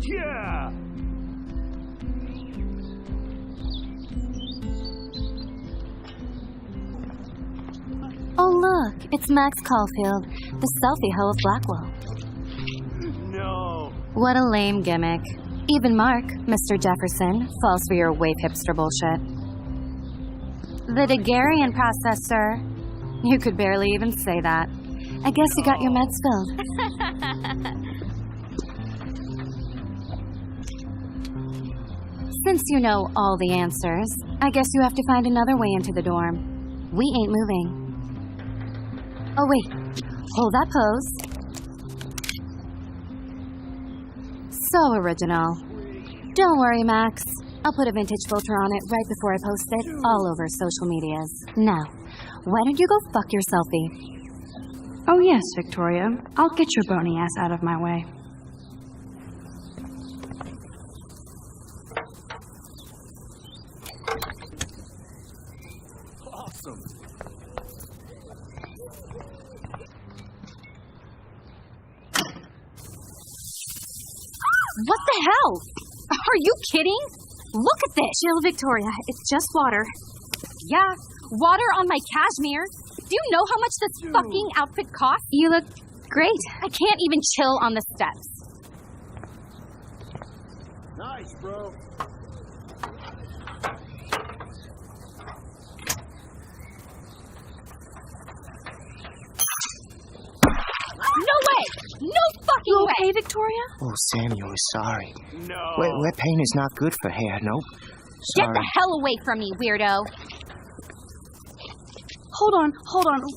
Yeah! Oh look, it's Max Caulfield, the selfie hoe of Blackwell. No! What a lame gimmick. Even Mark, Mr. Jefferson, falls for your waif hipster bullshit. The Daguerrean process, sir. You could barely even say that. I guess you got your meds filled. Since you know all the answers, I guess you have to find another way into the dorm. We ain't moving. Oh wait, hold that pose. So original. Don't worry, Max. I'll put a vintage filter on it right before I post it all over social medias. Now, why don't you go fuck your selfie? Oh yes, Victoria. I'll get your bony ass out of my way. Awesome! What the hell? Are you kidding? Look at this. Chill, Victoria. It's just water. Yeah, water on my cashmere. Do you know how much this fucking outfit costs? You look great. I can't even chill on the steps. Nice, bro. No way! No fucking You way! okay, Victoria? Oh, Samuel is sorry. No! Wet paint is not good for hair, nope. Get Sorry. the hell away from me, weirdo. Hold on.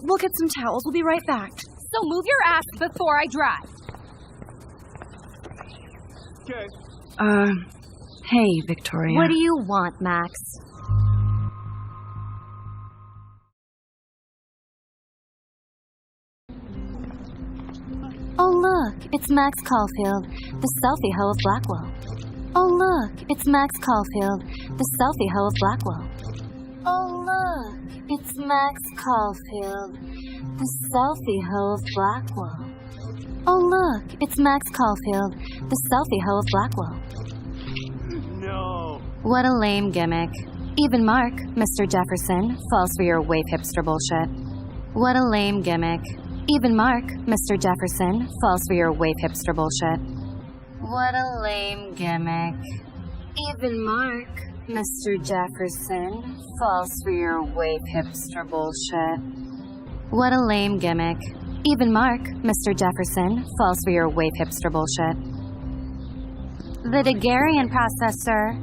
We'll get some towels. We'll be right back. So move your ass before I drive. Okay. Hey, Victoria. What do you want, Max? Oh look, it's Max Caulfield, the selfie hoe of Blackwell. Oh look, it's Max Caulfield, the selfie hoe of Blackwell. Oh look, it's Max Caulfield, the selfie hoe of Blackwell. Oh look, it's Max Caulfield, the selfie hoe of Blackwell. No! What a lame gimmick. Even Mark, Mr. Jefferson, falls for your waif hipster bullshit. What a lame gimmick. Even Mark, Mr. Jefferson, falls for your waif hipster bullshit. What a lame gimmick. Even Mark, Mr. Jefferson, falls for your waif hipster bullshit. What a lame gimmick. Even Mark, Mr. Jefferson, falls for your waif hipster bullshit. The Daguerrean process, sir.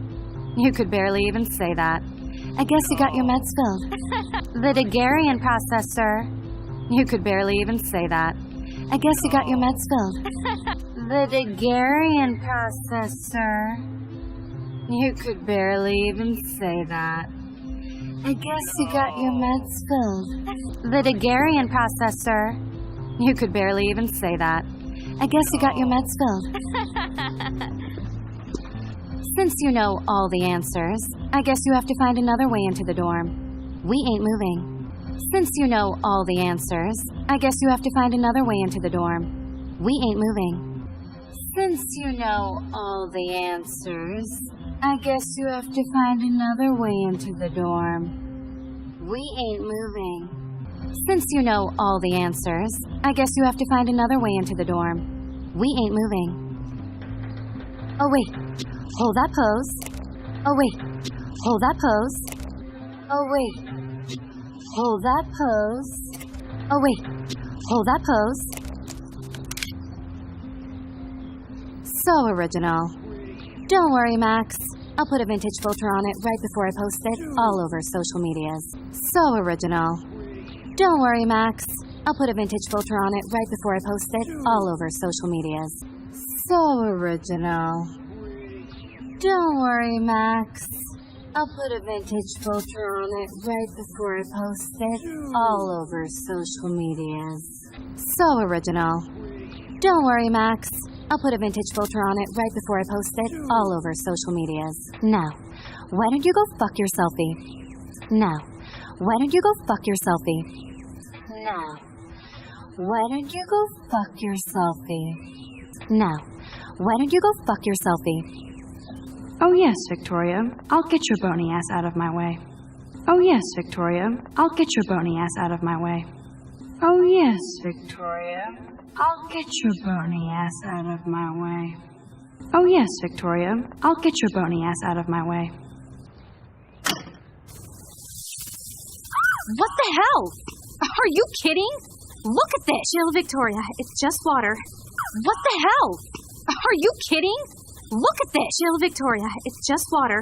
You could barely even say that. I guess you got your meds filled. The Daguerrean process, sir. You could barely even say that. I guess you got your meds filled. The Daguerrean process, sir. You could barely even say that. I guess you got your meds filled. The Daguerrean process, sir. You could barely even say that. I guess you got your meds filled. Since you know all the answers, I guess you have to find another way into the dorm. We ain't moving. Since you know all the answers, I guess you have to find another way into the dorm. We ain't moving. Since you know all the answers, I guess you have to find another way into the dorm. We ain't moving. Since you know all the answers, I guess you have to find another way into the dorm. We ain't moving. Oh wait, hold that pose. Oh wait, hold that pose. Oh wait. Hold that pose. Oh wait, hold that pose. So original. Don't worry, Max. I'll put a vintage filter on it right before I post it all over social medias. So original. Don't worry, Max. I'll put a vintage filter on it right before I post it all over social medias. So original. Don't worry, Max. I'll put a vintage filter on it right before I post it all over social medias. So original. Don't worry, Max. I'll put a vintage filter on it right before I post it all over social medias. Now, why don't you go fuck your selfie? Now, why don't you go fuck your selfie? Now, why don't you go fuck your selfie? Now, why don't you go fuck your selfie? Oh yes, Victoria. I'll get your bony ass out of my way. Oh yes, Victoria. I'll get your bony ass out of my way. Oh yes, Victoria. I'll get your bony ass out of my way. Oh yes, Victoria. I'll get your bony ass out of my way. What the hell? Are you kidding? Look at this. Chill, Victoria. It's just water. What the hell? Are you kidding? Look at this. Chill, Victoria. It's just water.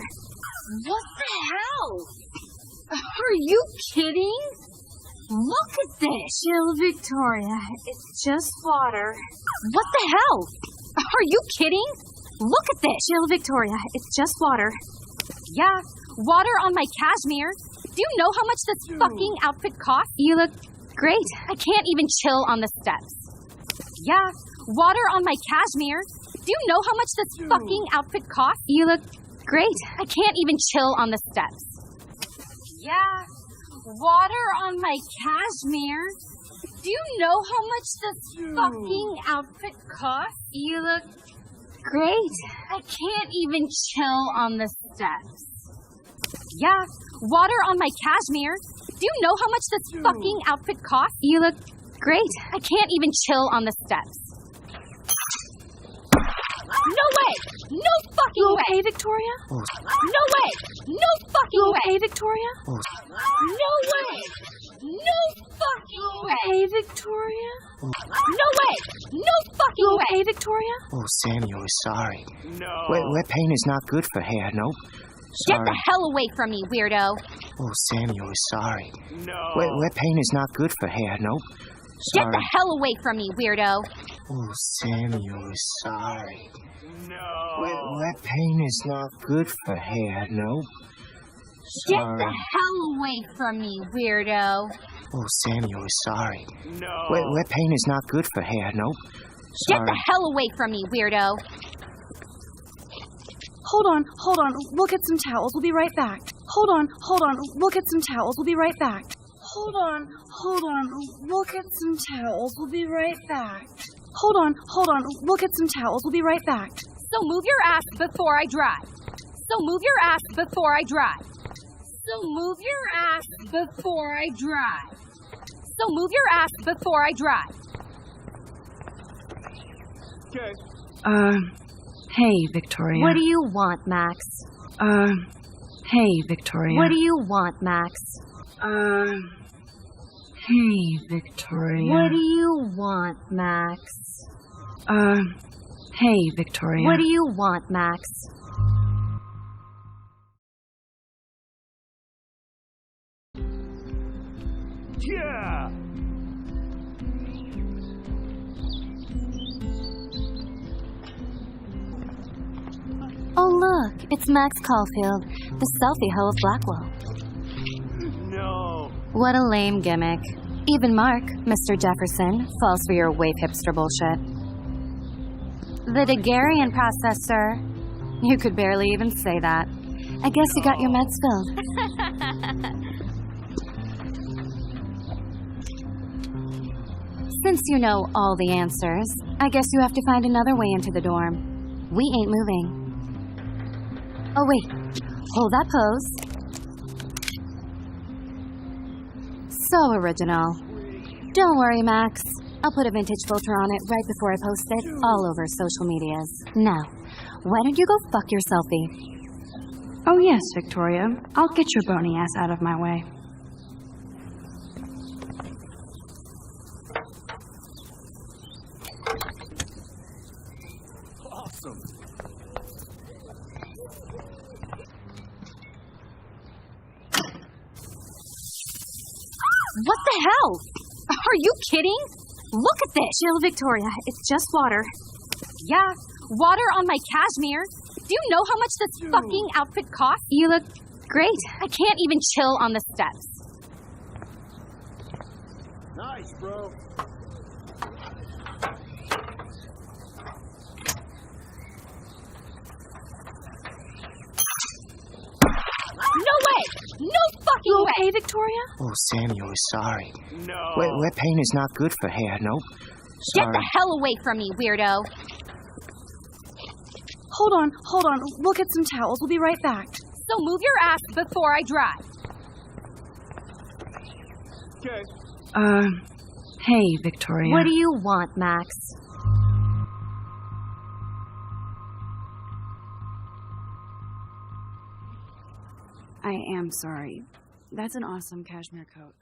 What the hell? Are you kidding? Look at this. Chill, Victoria. It's just water. What the hell? Are you kidding? Look at this. Chill, Victoria. It's just water. Yeah, water on my cashmere. Do you know how much this fucking outfit costs? You look great. I can't even chill on the steps. Yeah, water on my cashmere. Do you know how much this fucking outfit costs? You look great. I can't even chill on the steps. Yeah, water on my cashmere. Do you know how much this fucking outfit costs? You look great. I can't even chill on the steps. Yeah, water on my cashmere. Do you know how much this fucking outfit costs? You look great. I can't even chill on the steps. No way! No fucking You way! okay, Victoria? No way! No fucking You way! okay, Victoria? No way! No fucking way! Hey, Victoria? No way! No fucking You way! okay, Victoria? Oh, Samuel, sorry. No. Wet paint is not good for hair, nope. Get Sorry. the hell away from me, weirdo! Oh, Samuel, sorry. No. Wet paint is not good for hair, nope. Get Sorry. the hell away from me, weirdo! Oh, Samuel, sorry. No. Wet paint is not good for hair, nope. Get Sorry. the hell away from me, weirdo! Oh, Samuel, sorry. No. Wet paint is not good for hair, nope. Get Sorry. the hell away from me, weirdo! Hold on. We'll get some towels. We'll be right back. Hold on. We'll get some towels. We'll be right back. Hold on. We'll get some towels. We'll be right back. Hold on. We'll get some towels. We'll be right back. So move your ass before I drive. So move your ass before I drive. So move your ass before I drive. So move your ass before I drive. Okay. Hey, Victoria. What do you want, Max? Hey, Victoria. What do you want, Max? Hey, Victoria. What do you want, Max? Hey, Victoria. What do you want, Max? Yeah. Oh, look, it's Max Caulfield, the selfie hoe of Blackwell. No. What a lame gimmick. Even Mark, Mr. Jefferson, falls for your wave hipster bullshit. The Daguerrean process, sir. You could barely even say that. I guess you got your meds filled. Since you know all the answers, I guess you have to find another way into the dorm. We ain't moving. Oh, wait. Hold that pose. So original. Don't worry, Max. I'll put a vintage filter on it right before I post it all over social medias. Now, why don't you go fuck your selfie? Oh yes, Victoria. I'll get your bony ass out of my way. Awesome. What the hell? Are you kidding? Look at this. Chill, Victoria. It's just water. Yeah, water on my cashmere. Do you know how much this fucking outfit costs? You look great. I can't even chill on the steps. Nice, bro. No way! No fucking You way! okay, Victoria? Oh, Samuel, sorry. No. Wet paint is not good for hair, nope. Get Sorry. the hell away from me, weirdo! hold on. We'll get some towels. We'll be right back. So move your ass before I drive. Okay. Hey, Victoria. What do you want, Max? I am sorry. That's an awesome cashmere coat.